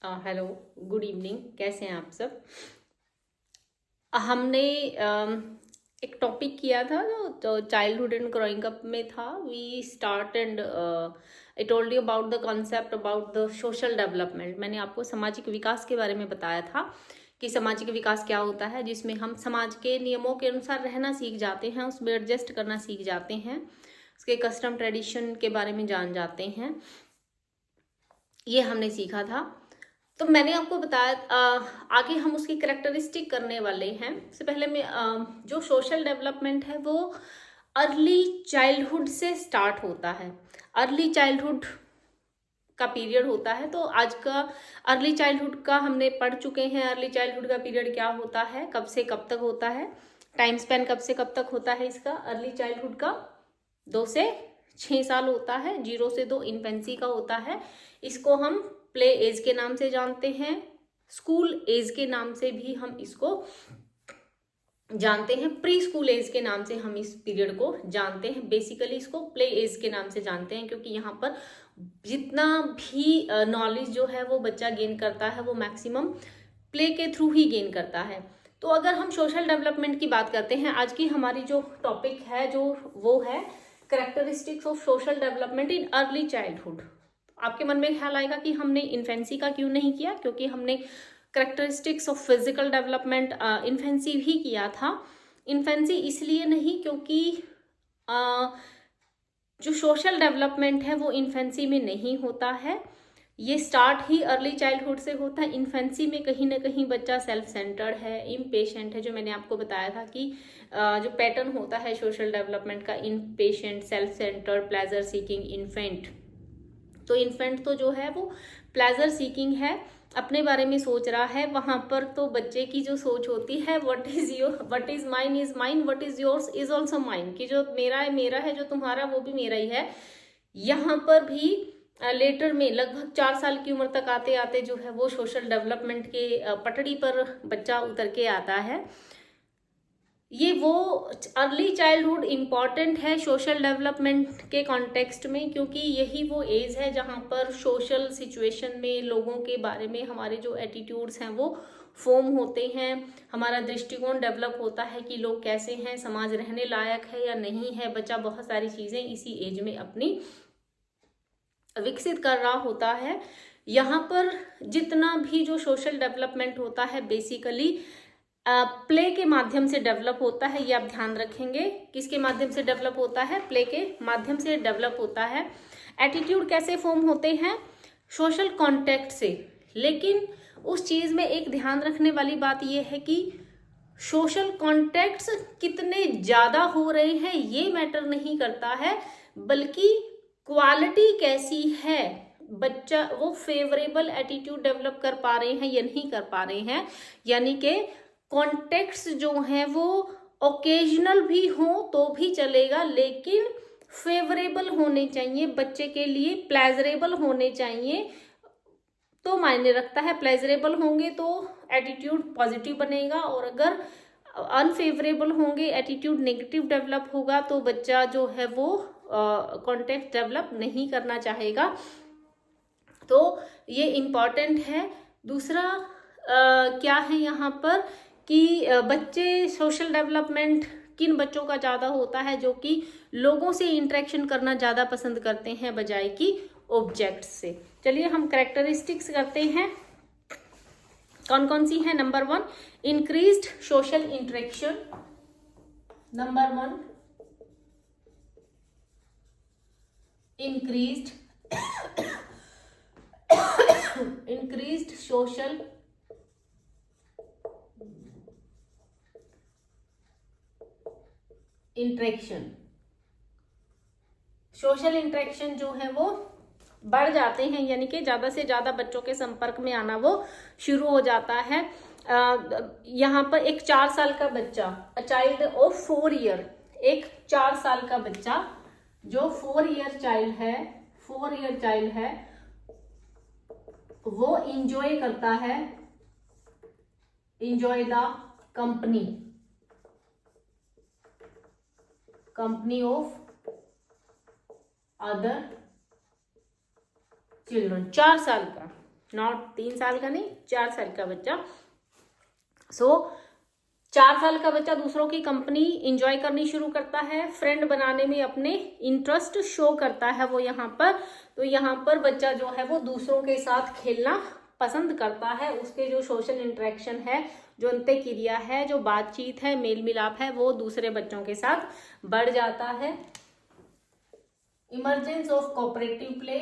Hello, good evening. कैसे हैं आप सब? हमने एक टॉपिक किया था जो चाइल्डहुड एंड ग्रोइंग अप में था। We start and I told you about the concept about the social development. मैंने आपको सामाजिक विकास के बारे में बताया था कि सामाजिक विकास क्या होता है, जिसमें हम समाज के नियमों के अनुसार रहना सीख जाते हैं, उसमें एडजस्ट करना सीख जाते हैं, उसके कस्टम ट्रेडिशन के बारे में जान जाते हैं। ये हमने सीखा था। तो मैंने आपको बताया आगे हम उसकी करेक्टरिस्टिक करने वाले हैं। उससे पहले मैं जो सोशल डेवलपमेंट है वो अर्ली चाइल्डहुड से स्टार्ट होता है। अर्ली चाइल्डहुड का पीरियड होता है। तो आज का अर्ली चाइल्डहुड का हमने पढ़ चुके हैं। अर्ली चाइल्डहुड का पीरियड क्या होता है, कब से कब तक होता है, टाइम स्पेन कब से कब तक होता है इसका। अर्ली चाइल्डहुड का 2 से 6 साल होता है, 0 से 2 इन्फेंसी का होता है। इसको हम प्ले एज के नाम से जानते हैं, स्कूल एज के नाम से भी हम इसको जानते हैं, प्री स्कूल एज के नाम से हम इस पीरियड को जानते हैं। बेसिकली इसको प्ले एज के नाम से जानते हैं क्योंकि यहाँ पर जितना भी नॉलेज जो है वो बच्चा गेन करता है वो मैक्सिमम प्ले के थ्रू ही गेन करता है। तो अगर हम सोशल डेवलपमेंट की बात करते हैं, आज की हमारी जो टॉपिक है जो वो है characteristics of social development in early childhood. आपके मन में ख्याल आएगा कि हमने इन्फेंसी का क्यों नहीं किया, क्योंकि हमने characteristics of physical development infancy भी किया था। इन्फेंसी इसलिए नहीं क्योंकि जो सोशल डेवलपमेंट है वो इन्फेंसी में नहीं होता है, ये स्टार्ट ही अर्ली चाइल्डहुड से होता है। इन्फेंसी में कहीं ना कहीं बच्चा सेल्फ सेंटर्ड है, इम्पेशेंट है, जो मैंने आपको बताया था कि जो पैटर्न होता है सोशल डेवलपमेंट का, impatient, self centred, pleasure seeking, infant. तो इन्फेंट तो जो है वो प्लेजर सीकिंग है, अपने बारे में सोच रहा है। वहां पर तो बच्चे की जो सोच होती है what is mine is mine, what is yours is also mine, कि जो मेरा है मेरा है, जो तुम्हारा वो भी मेरा ही है। यहाँ पर भी लेटर में लगभग 4 साल की उम्र तक आते आते जो है वो सोशल डेवलपमेंट के पटड़ी पर बच्चा उतर के आता है। ये वो अर्ली चाइल्डहुड इम्पॉर्टेंट है सोशल डेवलपमेंट के कॉन्टेक्स्ट में, क्योंकि यही वो एज है जहाँ पर सोशल सिचुएशन में लोगों के बारे में हमारे जो एटीट्यूड्स हैं वो फॉर्म होते हैं, हमारा दृष्टिकोण डेवलप होता है कि लोग कैसे हैं, समाज रहने लायक है या नहीं है। बच्चा बहुत सारी चीज़ें इसी एज में अपनी विकसित कर रहा होता है। यहाँ पर जितना भी जो सोशल डेवलपमेंट होता है बेसिकली प्ले के माध्यम से डेवलप होता है। ये आप ध्यान रखेंगे, किसके माध्यम से डेवलप होता है, प्ले के माध्यम से डेवलप होता है। एटीट्यूड कैसे फॉर्म होते हैं, सोशल कॉन्टेक्ट से। लेकिन उस चीज में एक ध्यान रखने वाली बात यह है कि सोशल कॉन्टेक्ट्स कितने ज्यादा हो रहे हैं ये मैटर नहीं करता है, बल्कि क्वालिटी कैसी है, बच्चा वो फेवरेबल एटीट्यूड डेवलप कर पा रहे हैं या नहीं कर पा रहे हैं। यानी कि कॉन्टेक्ट्स जो हैं वो ओकेजनल भी हो तो भी चलेगा, लेकिन फेवरेबल होने चाहिए, बच्चे के लिए प्लेजरेबल होने चाहिए तो मायने रखता है। प्लेजरेबल होंगे तो एटीट्यूड पॉजिटिव बनेगा, और अगर अनफेवरेबल होंगे, एटीट्यूड नेगेटिव डेवलप होगा, तो बच्चा जो है वो कॉन्टेक्ट डेवलप नहीं करना चाहेगा। तो ये इम्पॉर्टेंट है। दूसरा क्या है यहाँ पर कि बच्चे सोशल डेवलपमेंट किन बच्चों का ज़्यादा होता है, जो कि लोगों से इंटरेक्शन करना ज़्यादा पसंद करते हैं बजाय कि ऑब्जेक्ट्स से। चलिए हम कैरेक्टरिस्टिक्स करते हैं, कौन कौन सी है। Number 1, increased social interaction. Number 1, increased social interaction. Social interaction जो है वो बढ़ जाते हैं, यानी कि ज्यादा से ज्यादा बच्चों के संपर्क में आना वो शुरू हो जाता है। यहाँ पर एक 4 साल का बच्चा, अ चाइल्ड ऑफ 4 ईयर, एक 4 साल का बच्चा जो 4 ईयर चाइल्ड है वो इंजॉय करता है, enjoy the company of other children. 4 साल का नॉट 3 साल का नहीं, 4 साल का बच्चा। सो 4 साल का बच्चा दूसरों की कंपनी इंजॉय करनी शुरू करता है, फ्रेंड बनाने में अपने इंटरेस्ट शो करता है वो यहाँ पर। तो यहाँ पर बच्चा जो है वो दूसरों के साथ खेलना पसंद करता है, उसके जो सोशल इंटरेक्शन है, जो अंतःक्रिया है, जो बातचीत है, मेल मिलाप है, वो दूसरे बच्चों के साथ बढ़ जाता है। Emergence of cooperative play,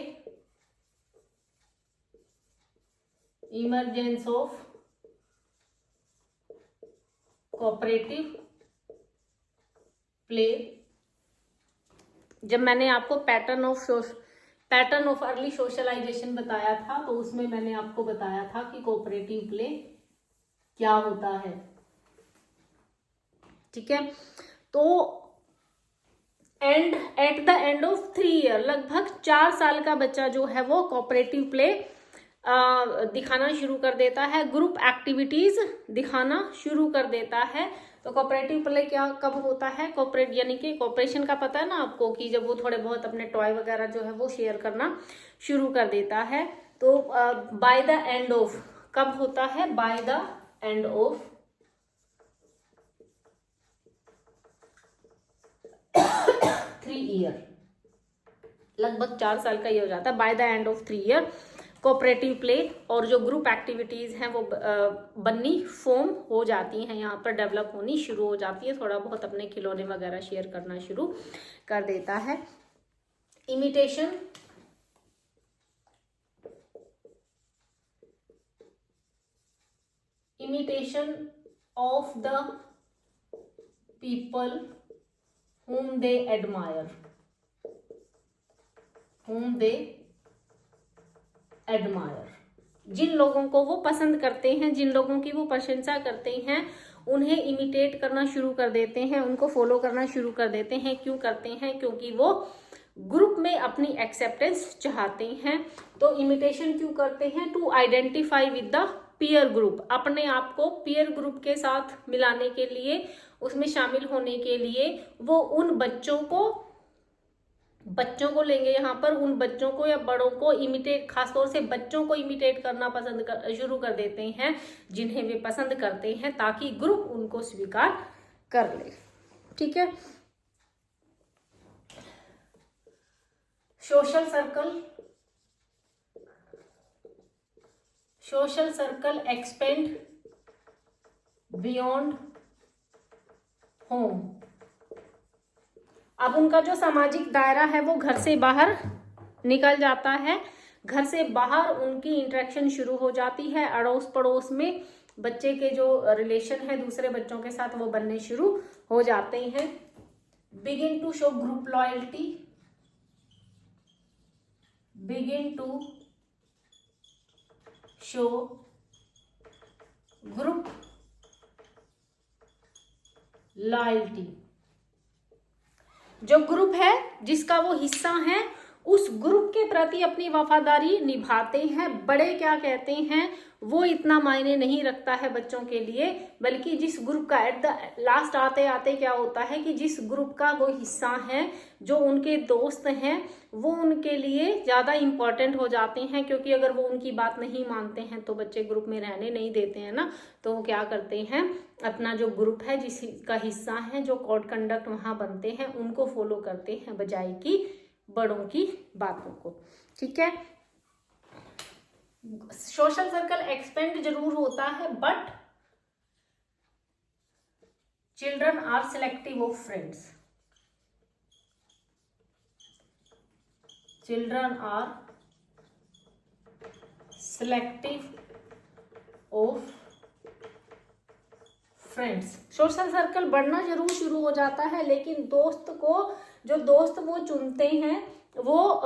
emergence of cooperative play. जब मैंने आपको पैटर्न ऑफ अर्ली सोशलाइजेशन बताया था, तो उसमें मैंने आपको बताया था कि कोऑपरेटिव प्ले क्या होता है। ठीक है, तो at the end of 3 year, लगभग 4 साल का बच्चा जो है वो कोऑपरेटिव प्ले दिखाना शुरू कर देता है, ग्रुप एक्टिविटीज दिखाना शुरू कर देता है। तो कोऑपरेटिव प्ले क्या कब होता है? कोऑपरेट यानी कि कोऑपरेशन का पता है ना आपको, कि जब वो थोड़े बहुत अपने टॉय वगैरह जो है वो शेयर करना शुरू कर देता है। तो बाय द एंड ऑफ कब होता है? By the end of 3 year, लगभग 4 साल का ये हो जाता है। By the end of 3 year cooperative play और जो ग्रुप एक्टिविटीज हैं वो बननी फॉर्म हो जाती हैं, यहाँ पर डेवलप होनी शुरू हो जाती है, थोड़ा बहुत अपने खिलौने वगैरह शेयर करना शुरू कर देता है। Imitation, imitation of the people whom they admire, whom they admire, जिन लोगों को वो पसंद करते हैं, जिन लोगों की वो प्रशंसा करते हैं, उन्हें इमिटेट करना शुरू कर देते हैं, उनको फॉलो करना शुरू कर देते हैं। क्यों करते हैं? क्योंकि वो ग्रुप में अपनी एक्सेप्टेंस चाहते हैं। तो इमिटेशन क्यों करते हैं? To identify with the peer group, अपने आप को पीयर ग्रुप के साथ मिलाने के लिए, उसमें शामिल होने के लिए वो उन बच्चों को लेंगे यहाँ पर, उन बच्चों को या बड़ों को इमिटेट, खासतौर से बच्चों को इमिटेट करना शुरू कर देते हैं जिन्हें वे पसंद करते हैं, ताकि ग्रुप उनको स्वीकार कर ले। ठीक है, social circle expand beyond home. अब उनका जो सामाजिक दायरा है वो घर से बाहर निकल जाता है, घर से बाहर उनकी इंटरेक्शन शुरू हो जाती है, अड़ोस पड़ोस में बच्चे के जो रिलेशन है दूसरे बच्चों के साथ वो बनने शुरू हो जाते हैं। Begin to show group loyalty, begin to show group loyalty, जो ग्रुप है जिसका वो हिस्सा है उस ग्रुप के प्रति अपनी वफादारी निभाते हैं। बड़े क्या कहते हैं वो इतना मायने नहीं रखता है बच्चों के लिए, बल्कि जिस ग्रुप का एट द लास्ट आते आते क्या होता है कि जिस ग्रुप का वो हिस्सा है, जो उनके दोस्त हैं, वो उनके लिए ज़्यादा इम्पोर्टेंट हो जाते हैं। क्योंकि अगर वो उनकी बात नहीं मानते हैं तो बच्चे ग्रुप में रहने नहीं देते हैं ना, तो वो क्या करते हैं, अपना जो ग्रुप है जिसका हिस्सा है, जो कोड कंडक्ट वहाँ बनते हैं, उनको फॉलो करते हैं बजाय कि बड़ों की बातों को। ठीक है, सोशल सर्कल एक्सपेंड जरूर होता है, but children are selective of friends, children are selective of friends. Social circle बढ़ना जरूर शुरू हो जाता है, लेकिन जो दोस्त वो चुनते हैं वो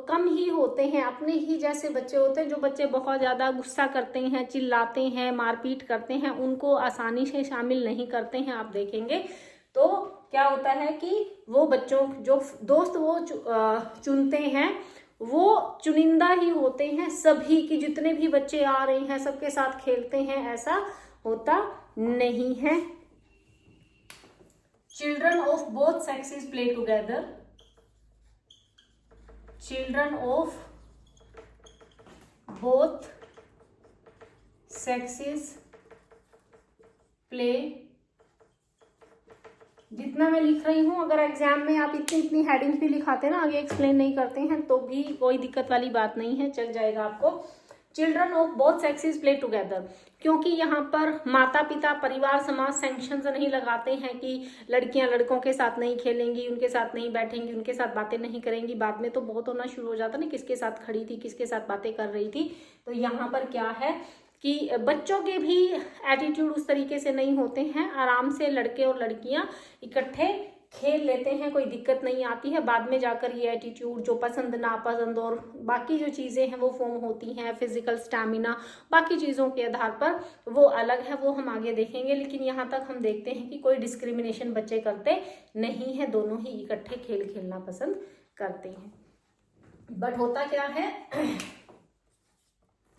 कम ही होते हैं, अपने ही जैसे बच्चे होते हैं। जो बच्चे बहुत ज़्यादा गुस्सा करते हैं, चिल्लाते हैं, मारपीट करते हैं, उनको आसानी से शामिल नहीं करते हैं। आप देखेंगे तो क्या होता है कि वो बच्चों जो दोस्त वो चुनते हैं वो चुनिंदा ही होते हैं, सभी की जितने भी बच्चे आ रहे हैं सबके साथ खेलते हैं, ऐसा होता नहीं है। Children of both sexes play together, children of both sexes play, जितना मैं लिख रही हूँ अगर एग्जाम में आप इतनी इतनी हेडिंग्स भी लिखाते ना, आगे एक्सप्लेन नहीं करते हैं तो भी कोई दिक्कत वाली बात नहीं है, चल जाएगा आपको। Children of both sexes play together, क्योंकि यहाँ पर माता पिता परिवार समाज सैंक्शंस नहीं लगाते हैं कि लड़कियां लड़कों के साथ नहीं खेलेंगी, उनके साथ नहीं बैठेंगी, उनके साथ बातें नहीं करेंगी। बाद में तो बहुत होना शुरू हो जाता ना, किसके साथ खड़ी थी, किसके साथ बातें कर रही थी। तो यहाँ पर क्या है कि बच्चों के भी एटीट्यूड उस तरीके से नहीं होते हैं, आराम से लड़के और लड़कियां इकट्ठे खेल लेते हैं, कोई दिक्कत नहीं आती है। बाद में जाकर ये एटीट्यूड, जो पसंद नापसंद और बाकी जो चीज़ें हैं वो फॉर्म होती हैं, फिजिकल स्टैमिना, बाकी चीज़ों के आधार पर वो अलग है, वो हम आगे देखेंगे। लेकिन यहाँ तक हम देखते हैं कि कोई डिस्क्रिमिनेशन बच्चे करते नहीं है, दोनों ही इकट्ठे खेल खेलना पसंद करते हैं। बट होता क्या है,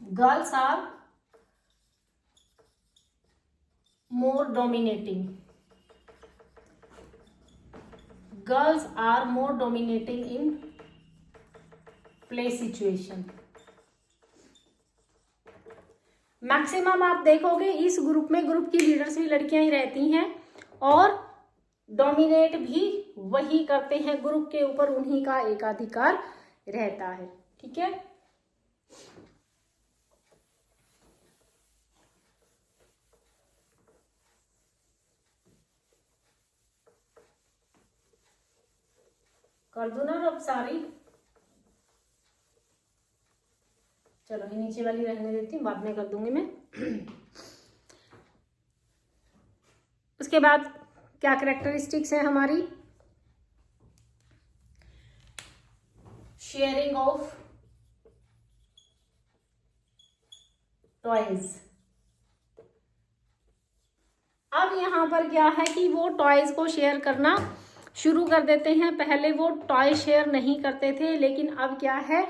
girls are more dominating, girls are more dominating in play situation। Maximum आप देखोगे इस ग्रुप में, ग्रुप की लीडर्स भी लड़कियां ही रहती हैं और डोमिनेट भी वही करते हैं, ग्रुप के ऊपर उन्हीं का एकाधिकार रहता है। ठीक है, कर दो ना अब सारी, चलो ये नीचे वाली रहने देती हूँ, बाद में कर दूंगी मैं। उसके बाद क्या कैरेक्टरिस्टिक्स है हमारी, शेयरिंग ऑफ टॉयज। अब यहाँ पर क्या है कि वो टॉयज को शेयर करना शुरू कर देते हैं। पहले वो टॉय शेयर नहीं करते थे, लेकिन अब क्या है,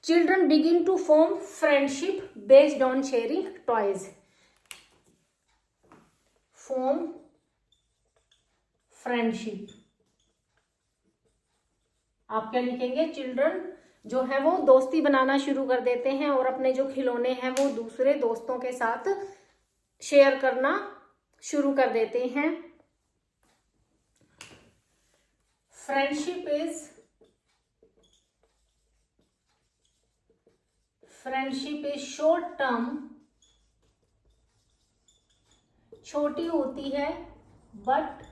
children begin to form friendship based on sharing toys. Form friendship, आप क्या लिखेंगे, चिल्ड्रन जो है वो दोस्ती बनाना शुरू कर देते हैं और अपने जो खिलौने हैं वो दूसरे दोस्तों के साथ शेयर करना शुरू कर देते हैं। फ्रेंडशिप इज शॉर्ट टर्म, छोटी होती है बट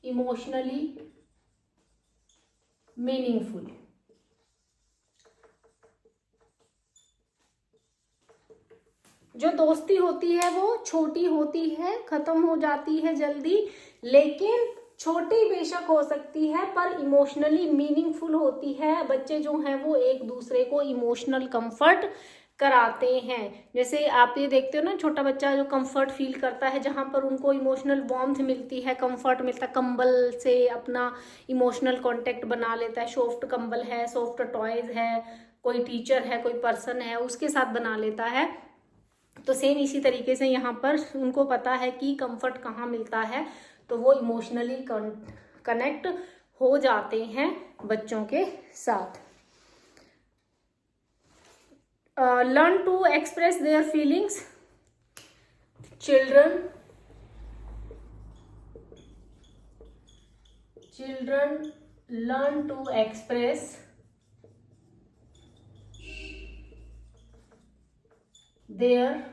इमोशनली मीनिंगफुल। जो दोस्ती होती है वो छोटी होती है, खत्म हो जाती है जल्दी, लेकिन छोटी बेशक हो सकती है पर इमोशनली मीनिंगफुल होती है। बच्चे जो हैं वो एक दूसरे को इमोशनल कंफर्ट कराते हैं। जैसे आप ये देखते हो ना, छोटा बच्चा जो कंफर्ट फील करता है, जहाँ पर उनको इमोशनल वार्मथ मिलती है, कंफर्ट मिलता है, कंबल से अपना इमोशनल कांटेक्ट बना लेता है। सॉफ्ट कंबल है, सॉफ्ट टॉयज है, कोई टीचर है, कोई पर्सन है, उसके साथ बना लेता है। तो सेम इसी तरीके से यहाँ पर उनको पता है कि कंफर्ट कहाँ मिलता है, तो वो इमोशनली कनेक्ट हो जाते हैं बच्चों के साथ। Learn to express their feelings, children learn to express their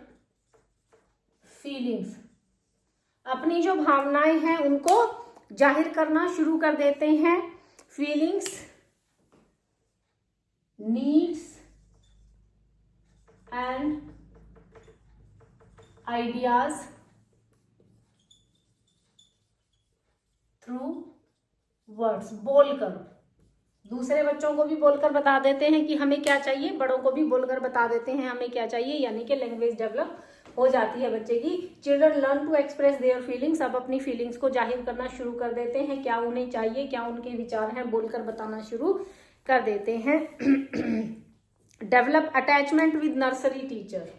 feelings, अपनी जो भावनाएं हैं उनको जाहिर करना शुरू कर देते हैं। Feelings, needs and ideas through words, बोलकर, दूसरे बच्चों को भी बोलकर बता देते हैं कि हमें क्या चाहिए, बड़ों को भी बोलकर बता देते हैं हमें क्या चाहिए, यानी कि लैंग्वेज डेवलप हो जाती है बच्चे की। Children learn to express their feelings, अब अपनी फीलिंग्स को जाहिर करना शुरू कर देते हैं, क्या उन्हें चाहिए, क्या उनके विचार हैं, बोलकर बताना शुरू कर देते हैं। Develop attachment with nursery teacher,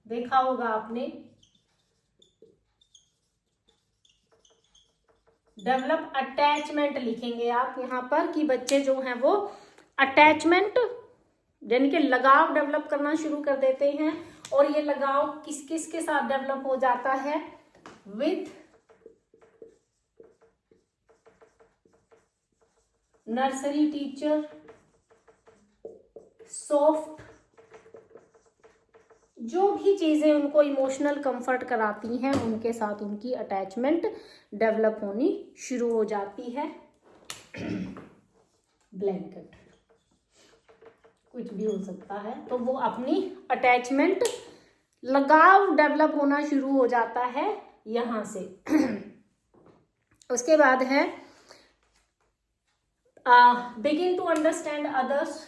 देखा होगा आपने, डेवलप अटैचमेंट लिखेंगे आप यहाँ पर कि बच्चे जो हैं वो अटैचमेंट यानी कि लगाव डेवलप करना शुरू कर देते हैं। और ये लगाव किस किस के साथ डेवलप हो जाता है? विथ नर्सरी टीचर, सॉफ्ट, जो भी चीजें उनको इमोशनल कंफर्ट कराती हैं उनके साथ उनकी अटैचमेंट डेवलप होनी शुरू हो जाती है। ब्लैंकेट, कुछ भी हो सकता है, तो वो अपनी अटैचमेंट, लगाव डेवलप होना शुरू हो जाता है यहां से। उसके बाद है बिगिन टू अंडरस्टैंड अदर्स।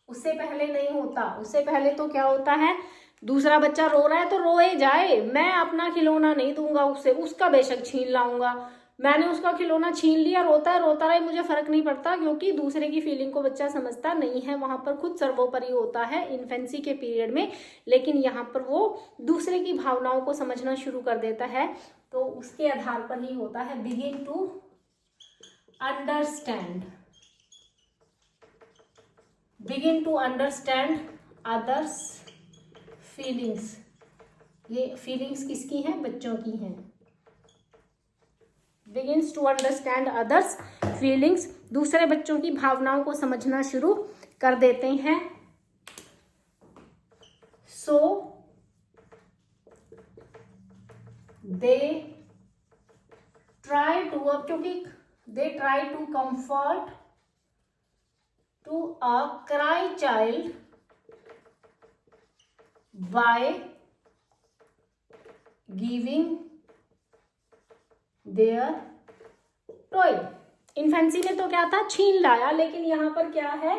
उससे पहले नहीं होता, उससे पहले तो क्या होता है, दूसरा बच्चा रो रहा है तो रोए जाए, मैं अपना खिलौना नहीं दूंगा उसे, उसका बेशक छीन लाऊंगा, मैंने उसका खिलौना छीन लिया, रोता है रोता रहे, मुझे फर्क नहीं पड़ता, क्योंकि दूसरे की फीलिंग को बच्चा समझता नहीं है। वहां पर खुद सर्वोपरि होता है इन्फेंसी के पीरियड में, लेकिन यहाँ पर वो दूसरे की भावनाओं को समझना शुरू कर देता है। तो उसके आधार पर ही होता है begin to understand, begin to understand others feelings. ये फीलिंग्स किसकी हैं? बच्चों की हैं। Begins to understand others feelings, दूसरे बच्चों की भावनाओं को समझना शुरू कर देते हैं। सो दे ट्राई टू, क्योंकि they try to comfort to a cry child by giving their toy। Infancy में तो क्या था, छीन लाया, लेकिन यहाँ पर क्या है,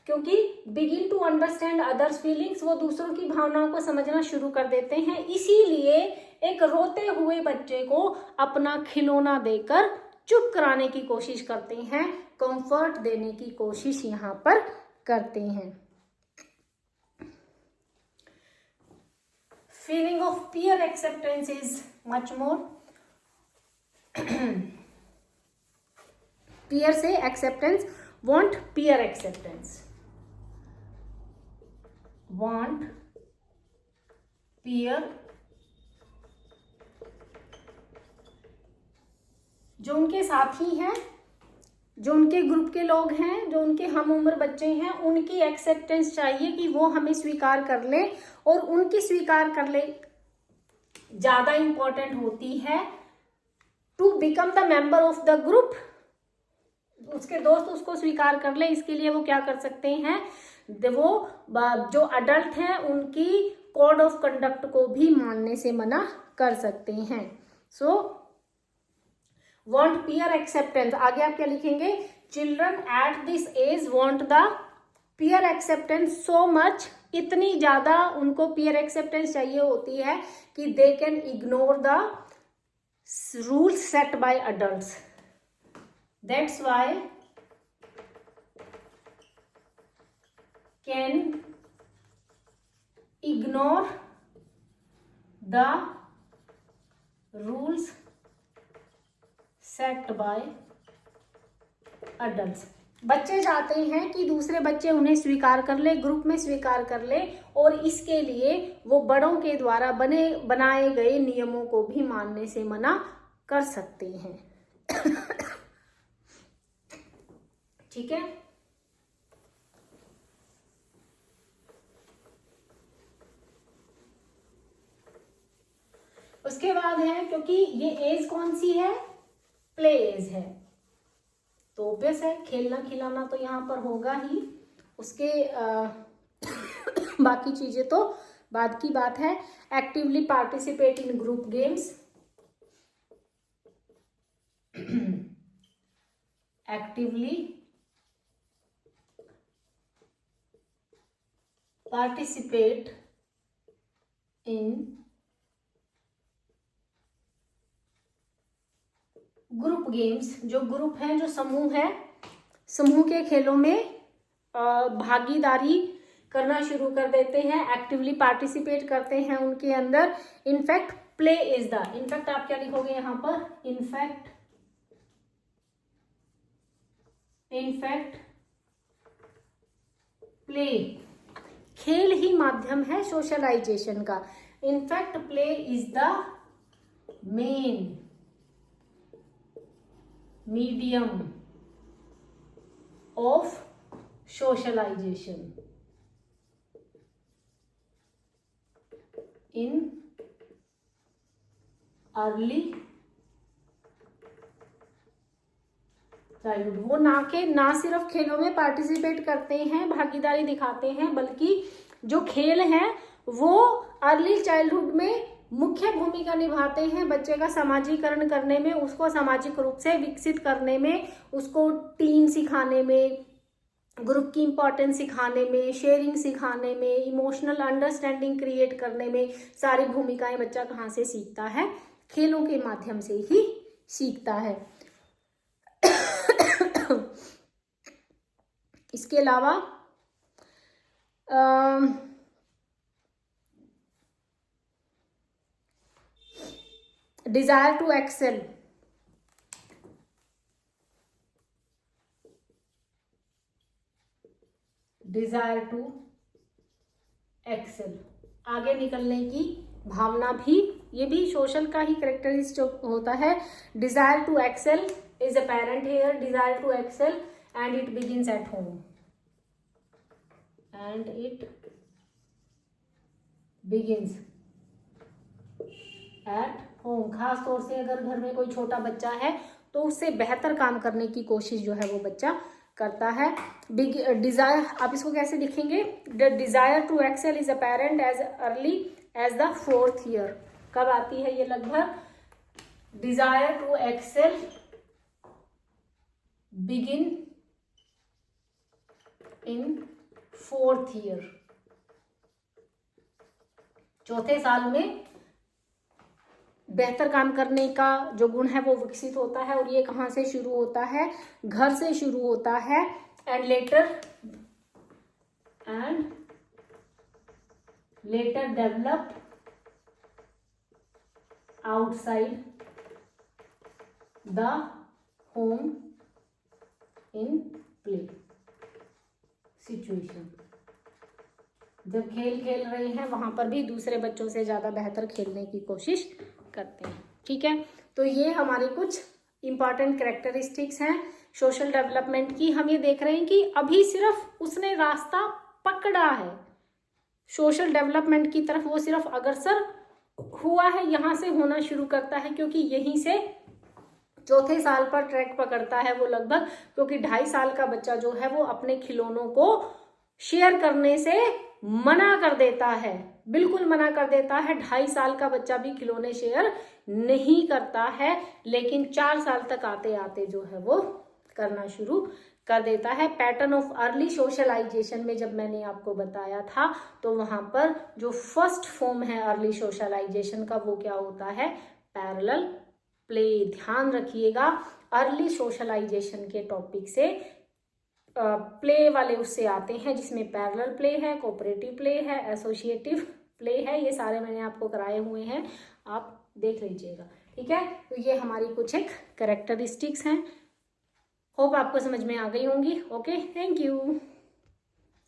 क्योंकि begin to understand others feelings, वो दूसरों की भावनाओं को समझना शुरू कर देते हैं, इसीलिए एक रोते हुए बच्चे को अपना खिलौना देकर चुप कराने की कोशिश करते हैं, कंफर्ट देने की कोशिश यहां पर करते हैं। Feeling of peer acceptance is much more. Peer से acceptance, want peer acceptance, want peer, जो उनके साथी हैं, जो उनके ग्रुप के लोग हैं, जो उनके हम उम्र बच्चे हैं, उनकी एक्सेप्टेंस चाहिए कि वो हमें स्वीकार कर ले, और उनकी स्वीकार कर ले ज्यादा इंपॉर्टेंट होती है to become the member of the group. उसके दोस्त उसको स्वीकार कर ले, इसके लिए वो क्या कर सकते हैं, वो जो अडल्ट हैं उनकी कोड ऑफ कंडक्ट को भी मानने से मना कर सकते हैं। सो want peer acceptance, आगे आप क्या लिखेंगे, children at this age want the peer acceptance so much, इतनी ज्यादा उनको peer acceptance चाहिए होती है कि they can ignore the rules set by adults, that's why can ignore the rules set by adults. बच्चे चाहते हैं कि दूसरे बच्चे उन्हें स्वीकार कर ले, ग्रुप में स्वीकार कर ले, और इसके लिए वो बड़ों के द्वारा बनाए गए नियमों को भी मानने से मना कर सकते हैं। ठीक है, उसके बाद है, क्योंकि ये एज कौन सी है, प्ले एज है, तो ऑब्वियस है खेलना खिलाना तो यहाँ पर होगा ही, उसके बाकी चीजें तो बाद की बात है। Actively participate in group games, actively participate in group games, जो ग्रुप है, जो समूह है, समूह के खेलों में भागीदारी करना शुरू कर देते हैं, एक्टिवली पार्टिसिपेट करते हैं उनके अंदर। In fact play is the, in fact आप क्या लिखोगे यहां पर, इनफैक्ट प्ले, खेल ही माध्यम है सोशलाइजेशन का। In fact play is the main medium of socialization in early childhood. वो ना सिर्फ खेलों में पार्टिसिपेट करते हैं, भागीदारी दिखाते हैं, बल्कि जो खेल है वो अर्ली चाइल्डहुड में मुख्य भूमिका निभाते हैं बच्चे का समाजीकरण करने में, उसको सामाजिक रूप से विकसित करने में, उसको टीम सिखाने में, ग्रुप की इंपॉर्टेंस सिखाने में, शेयरिंग सिखाने में, इमोशनल अंडरस्टैंडिंग क्रिएट करने में। सारी भूमिकाएं बच्चा कहाँ से सीखता है? खेलों के माध्यम से ही सीखता है। इसके अलावा desire to excel, desire to excel, आगे निकलने की भावना भी, ये भी सोशल का ही कैरेक्टरिस्टिक होता है। Desire to excel is apparent here, desire to excel and it begins at home, and it begins at home. खास तौर से अगर घर में कोई छोटा बच्चा है तो उससे बेहतर काम करने की कोशिश जो है वो बच्चा करता है। बिग डिजायर, आप इसको कैसे लिखेंगे? The desire to excel is apparent as early as the 4th year. कब आती है ये? लगभग desire to excel begin in 4th year. 4थे साल में बेहतर काम करने का जो गुण है वो विकसित होता है। और ये कहाँ से शुरू होता है? घर से शुरू होता है। And later develop outside the home in play situation. जब खेल खेल रहे हैं वहां पर भी दूसरे बच्चों से ज्यादा बेहतर खेलने की कोशिश करते हैं। ठीक है, तो ये हमारी कुछ इंपॉर्टेंट कैरेक्टरिस्टिक्स हैं सोशल डेवलपमेंट की। हम ये देख रहे हैं कि अभी सिर्फ उसने रास्ता पकड़ा है सोशल डेवलपमेंट की तरफ, वो सिर्फ अग्रसर हुआ है, यहाँ से होना शुरू करता है, क्योंकि यहीं से 4थे साल पर ट्रैक पकड़ता है वो लगभग, क्योंकि 2.5 साल का बच्चा जो है वो अपने खिलौनों को शेयर करने से मना कर देता है, बिल्कुल मना कर देता है। 2.5 साल का बच्चा भी खिलौने शेयर नहीं करता है, लेकिन 4 साल तक आते आते जो है वो करना शुरू कर देता है। पैटर्न ऑफ अर्ली सोशलाइजेशन में जब मैंने आपको बताया था तो वहां पर जो फर्स्ट फॉर्म है अर्ली सोशलाइजेशन का वो क्या होता है? Parallel play. ध्यान रखिएगा, अर्ली सोशलाइजेशन के टॉपिक से प्ले वाले उससे आते हैं जिसमें पैरेलल प्ले है, कोऑपरेटिव प्ले है, एसोसिएटिव प्ले है। ये सारे मैंने आपको कराए हुए हैं, आप देख लीजिएगा। ठीक है, तो ये हमारी कुछ एक कैरेक्टरिस्टिक्स हैं। होप आपको समझ में आ गई होंगी। Okay, thank you.